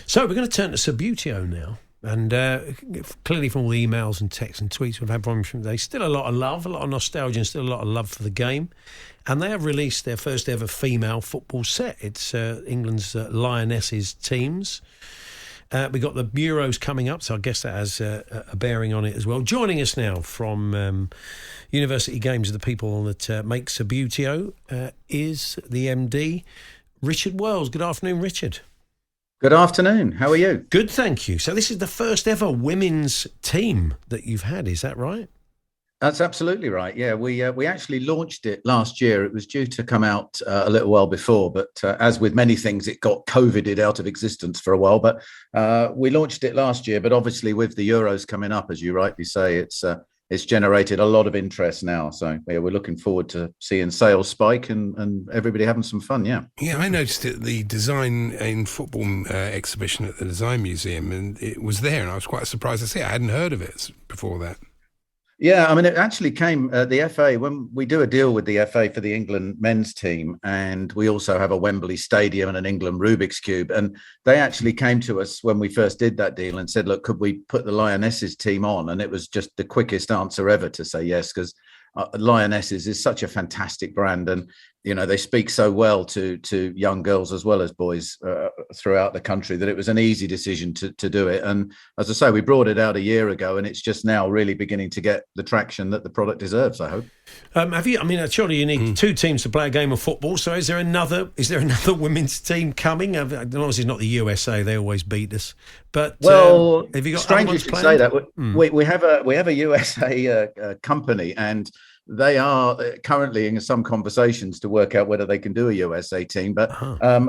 So we're going to turn to Subbuteo now. And clearly from all the emails and texts and tweets we've had from today, still a lot of love, a lot of nostalgia and still a lot of love for the game. And they have released their first ever female football set. It's England's Lionesses teams. We've got the Euros coming up, so I guess that has a bearing on it as well. Joining us now from University Games, the people that make Subbuteo, is the MD, Richard Wells. Good afternoon, Richard. Good afternoon. How are you? Good, thank you. So this is the first ever women's team that you've had, is that right? That's absolutely right. Yeah, we actually launched it last year. It was due to come out a little while before, but as with many things, it got COVIDed out of existence for a while. But we launched it last year. But obviously, with the Euros coming up, as you rightly say, it's generated a lot of interest now. So yeah, we're looking forward to seeing sales spike and everybody having some fun. Yeah. Yeah, I noticed it at the Design in Football exhibition at the Design Museum, and it was there, and I was quite surprised to see it. I hadn't heard of it before that. Yeah, I mean, it actually came, the FA, when we do a deal with the FA for the England men's team, and we also have a Wembley Stadium and an England Rubik's Cube, and they actually came to us when we first did that deal and said, look, could we put the Lionesses team on? And it was just the quickest answer ever to say yes, because Lionesses is such a fantastic brand, and you know they speak so well to young girls as well as boys throughout the country that it was an easy decision to do it. And as I say, we brought it out a year ago, and it's just now really beginning to get the traction that the product deserves, I hope. Have you? I mean, surely you need two teams to play a game of football. So is there another women's team coming? Obviously, it's not the USA; they always beat us. But have you got? Strange you should say that. We have a USA company, and they are currently in some conversations to work out whether they can do a USA team. But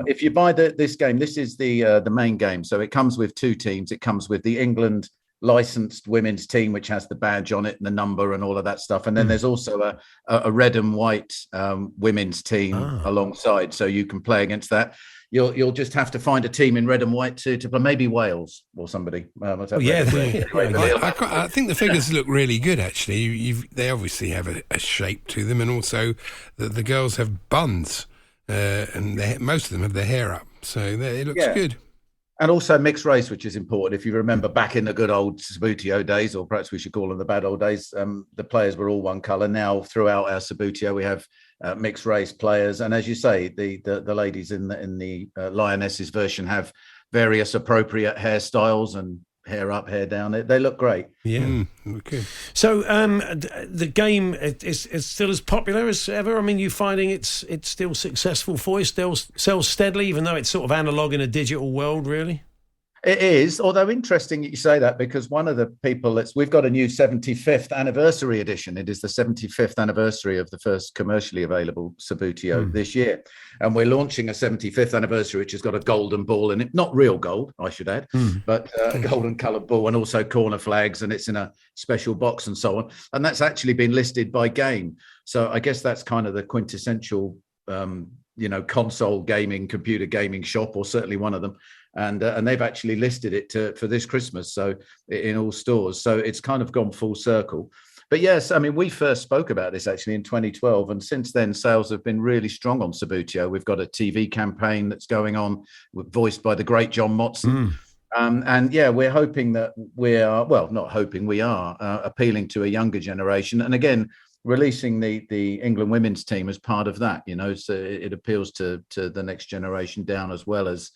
if you buy this game, this is the main game. So it comes with two teams. It comes with the England licensed women's team, which has the badge on it and the number and all of that stuff. And then there's also a red and white women's team alongside. So you can play against that. You'll just have to find a team in red and white to play, maybe Wales or somebody. I think the figures look really good, actually. They obviously have a shape to them, and also the girls have buns, and most of them have their hair up, so it looks good. And also mixed race, which is important. If you remember back in the good old Subbuteo days, or perhaps we should call them the bad old days, the players were all one colour. Now, throughout our Subbuteo, we have mixed race players. And as you say, the ladies in the Lionesses version have various appropriate hairstyles and hair up, hair down. They look great. Yeah. Okay. So the game is still as popular as ever? I mean, you finding it's still successful for you, still sells steadily, even though it's sort of analog in a digital world, really? It is, although interesting you say that, because one of the people we've got a new 75th anniversary edition. It is the 75th anniversary of the first commercially available Subbuteo this year. And we're launching a 75th anniversary, which has got a golden ball in it, not real gold, I should add, but a golden coloured ball, and also corner flags, and it's in a special box and so on. And that's actually been listed by Game. So I guess that's kind of the quintessential, console gaming, computer gaming shop, or certainly one of them. And they've actually listed it for this Christmas, so in all stores. So it's kind of gone full circle. But yes, I mean, we first spoke about this actually in 2012, and since then sales have been really strong on Subbuteo. We've got a TV campaign that's going on, voiced by the great John Motson. And yeah, we're hoping that we are appealing to a younger generation. And again, releasing the England women's team as part of that, so it appeals to the next generation down, as well as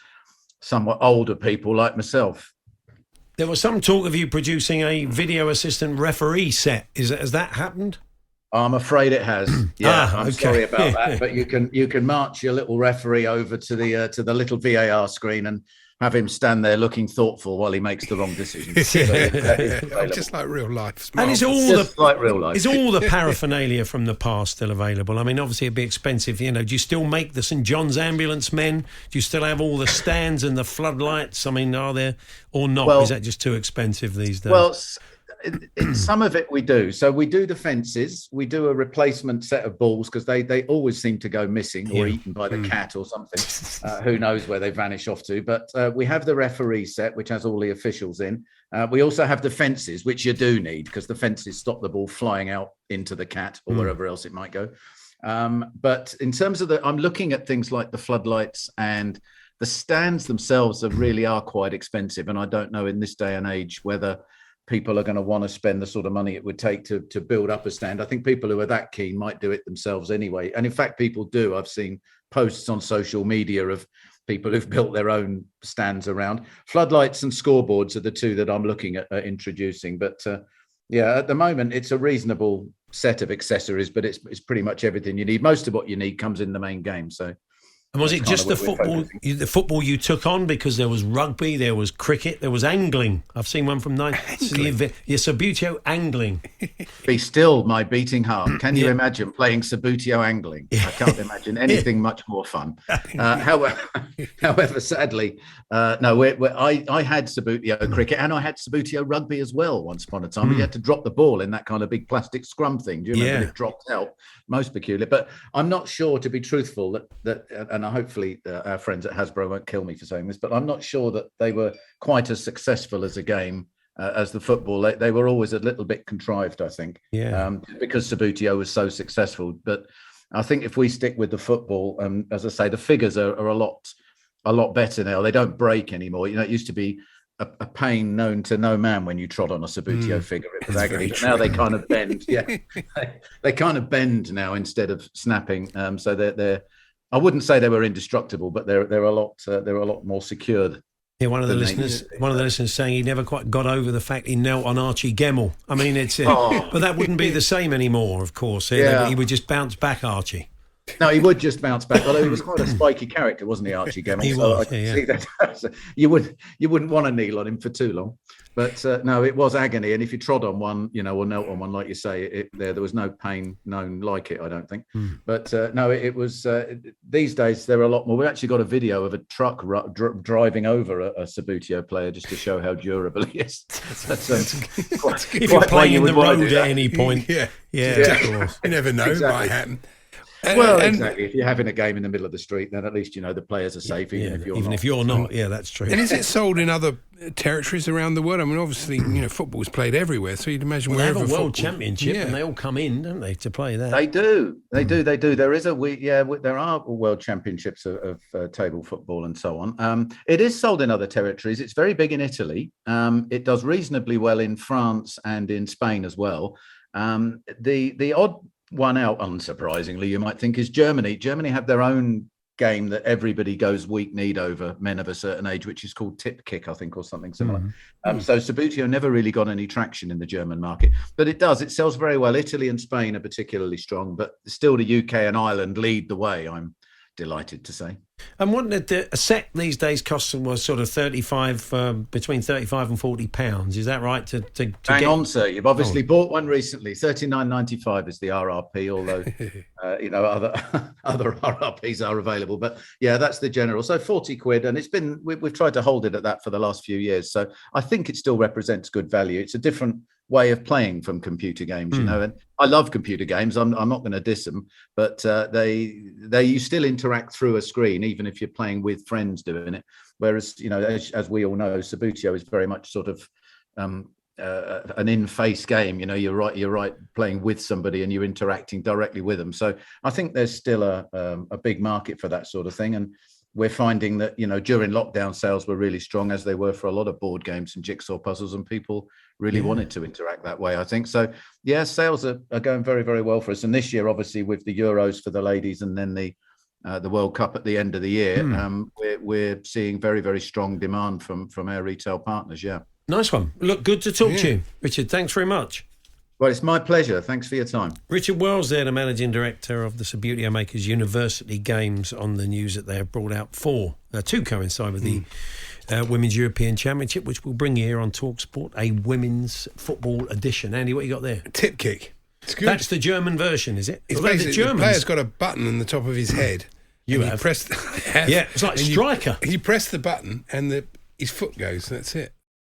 somewhat older people like myself. There was some talk of you producing a video assistant referee set. Has that happened? I'm afraid it has. Yeah, I'm sorry about that. But you can march your little referee over to the little VAR screen and have him stand there looking thoughtful while he makes the wrong decision. Just like real life. And is like real life. Is all the paraphernalia from the past still available? I mean, obviously it'd be expensive. Do you still make the St John's ambulance men? Do you still have all the stands and the floodlights? I mean, are there or not? Is that just too expensive these days? Well, some of it we do. So we do the fences. We do a replacement set of balls, because they always seem to go missing or eaten by the cat or something. Who knows where they vanish off to. But we have the referee set, which has all the officials in. We also have the fences, which you do need, because the fences stop the ball flying out into the cat or wherever else it might go. But in terms of I'm looking at things like the floodlights and the stands themselves really are quite expensive, and I don't know in this day and age whether people are going to want to spend the sort of money it would take to build up a stand. I think people who are that keen might do it themselves anyway, and in fact, people do. I've seen posts on social media of people who've built their own stands around. Floodlights and scoreboards are the two that I'm looking at introducing. But yeah, at the moment, it's a reasonable set of accessories, but it's pretty much everything you need. Most of what you need comes in the main game. So, and was it just the football you took on? Because there was rugby, there was cricket, there was angling. I've seen one from Subbuteo angling. Be still, my beating heart. Can you imagine playing Subbuteo angling? I can't imagine anything much more fun. However, sadly, no. I had Subbuteo cricket and I had Subbuteo rugby as well. Once upon a time, you had to drop the ball in that kind of big plastic scrum thing. Do you remember? It dropped out. Most peculiar, but I'm not sure, to be truthful, that and hopefully our friends at Hasbro won't kill me for saying this, but I'm not sure that they were quite as successful as a game as the football. They were always a little bit contrived, I think, because Subbuteo was so successful. But I think if we stick with the football, as I say, the figures are a lot better now. They don't break anymore. You know, it used to be a pain known to no man when you trod on a Subbuteo figure. It was agony. But now they kind of bend. Yeah, they kind of bend now instead of snapping. So they're. I wouldn't say they were indestructible, but they're a lot more secured. Yeah, one of the listeners saying he never quite got over the fact he knelt on Archie Gemmell. I mean, it's but that wouldn't be the same anymore, of course. He would just bounce back, Archie. No, he would just bounce back. Although he was quite a spiky character, wasn't he, Archie Gemmell? He was. See that. You wouldn't want to kneel on him for too long. But no, it was agony. And if you trod on one, or knelt on one, like you say, there was no pain known like it, I don't think. But no, it was. These days there are a lot more. We actually got a video of a truck driving over a Subbuteo player just to show how durable he is. If you're playing in the road at any point, yeah. You never know, exactly. Might happen. Exactly. If you're having a game in the middle of the street, then at least the players are safe, even if you're not. Yeah, that's true. And is it sold in other territories around the world? I mean, obviously, football's played everywhere, so you'd imagine they have a world championship, and they all come in, don't they, to play that? They do. There is there are world championships of table football and so on. It is sold in other territories. It's very big in Italy. It does reasonably well in France and in Spain as well. The odd one out, unsurprisingly, you might think, is Germany. Germany have their own game that everybody goes weak-kneed over, men of a certain age, which is called tip kick, I think, or something similar. So Subbuteo never really got any traction in the German market, but it does. It sells very well. Italy and Spain are particularly strong, but still the UK and Ireland lead the way, I'm delighted to say. And what a set these days costs was sort of between 35 and 40 pounds. Is that right? To Hang on, sir. You've obviously bought one recently. £39.95 is the RRP, although other RRPs are available. But yeah, that's the general. So 40 quid, and we've tried to hold it at that for the last few years. So I think it still represents good value. It's a different way of playing from computer games, and I love computer games. I'm not going to diss them, but you still interact through a screen, even if you're playing with friends doing it. Whereas, as we all know, Subbuteo is very much sort of an in-face game. You're right playing with somebody and you're interacting directly with them. So I think there's still a big market for that sort of thing. And we're finding that, during lockdown, sales were really strong, as they were for a lot of board games and jigsaw puzzles, and people really wanted to interact that way, I think. So, yeah, sales are going very, very well for us. And this year, obviously, with the Euros for the ladies and then the World Cup at the end of the year, we're seeing very, very strong demand from our retail partners, yeah. Nice one. Look, good to talk to you, Richard. Thanks very much. Well, it's my pleasure. Thanks for your time. Richard Wells there, the Managing Director of the Subbuteo Makers University Games, on the news that they have brought out to coincide with the Women's European Championship, which we'll bring you here on TalkSport, a women's football edition. Andy, what you got there? Tip kick. It's good. That's the German version, is it? It's basically the player's got a button on the top of his head. You press. Yeah, it's like striker. You press the button and his foot goes. That's it.